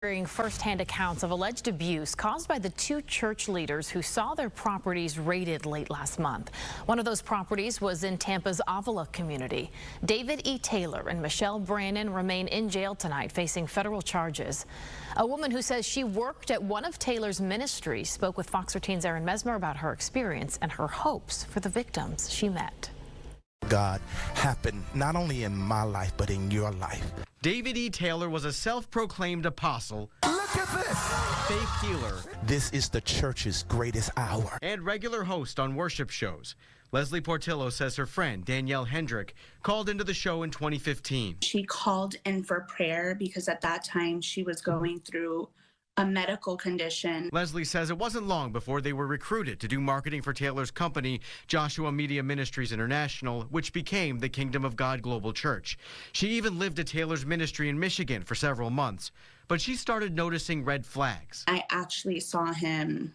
Hearing firsthand accounts of alleged abuse caused by the two church leaders who saw their properties raided late last month. One of those properties was in Tampa's Avila community. David E. Taylor and Michelle Brannon remain in jail tonight facing federal charges. A woman who says she worked at one of Taylor's ministries spoke with Fox 13's Aaron Mesmer about her experience and her hopes for the victims she met. God happened not only in my life, but in your life. David E. Taylor was a self-proclaimed apostle. Look at this! Faith healer. This is the church's greatest hour. And regular host on worship shows. Leslie Portillo says her friend, Danielle Hendrick, called into the show in 2015. She called in for prayer because at that time she was going through a medical condition. Leslie says it wasn't long before they were recruited to do marketing for Taylor's company, Joshua Media Ministries International, which became the Kingdom of God Global Church. She even lived at Taylor's ministry in Michigan for several months, but she started noticing red flags. I actually saw him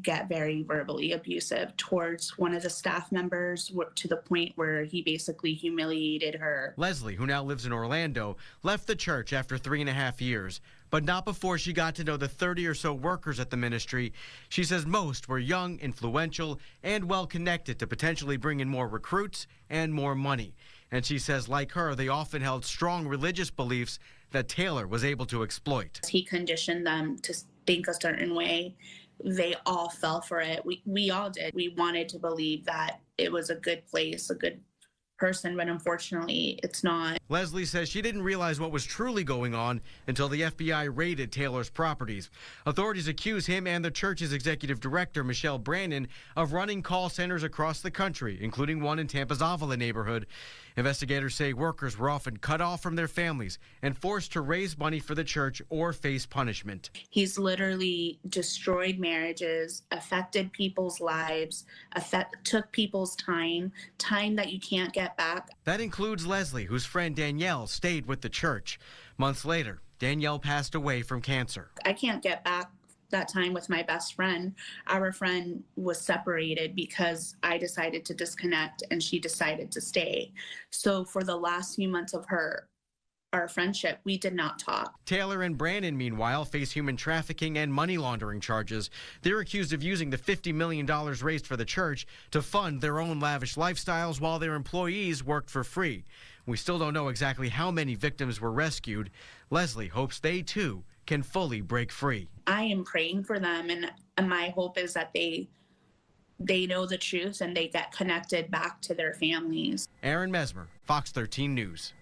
get very verbally abusive towards one of the staff members to the point where he basically humiliated her. Leslie, who now lives in Orlando, left the church after 3.5 years, but not before she got to know the 30 or so workers at the ministry. She says most were young, influential, and well connected to potentially bring in more recruits and more money. And she says, like her, they often held strong religious beliefs that Taylor was able to exploit. He conditioned them to think a certain way. They all fell for it. We all did. We wanted to believe that it was a good place, a good person, but unfortunately it's not. Leslie says she didn't realize what was truly going on until the FBI raided Taylor's properties. Authorities accuse him and the church's executive director, Michelle Brannon, of running call centers across the country, including one in Tampa's Avila neighborhood. Investigators say workers were often cut off from their families and forced to raise money for the church or face punishment. He's literally destroyed marriages, affected people's lives, took people's time that you can't get back. That includes Leslie, whose friend Danielle stayed with the church. Months later, Danielle passed away from cancer. I can't get back that time with my best friend. Our friend was separated because I decided to disconnect and she decided to stay. So for the last few months of our friendship, we did not talk. Taylor and Brannon, meanwhile, face human trafficking and money laundering charges. They're accused of using the $50 million raised for the church to fund their own lavish lifestyles while their employees worked for free. We still don't know exactly how many victims were rescued. Leslie hopes they, too, can fully break free. I am praying for them, and my hope is that they know the truth and they get connected back to their families. Aaron Mesmer, Fox 13 News.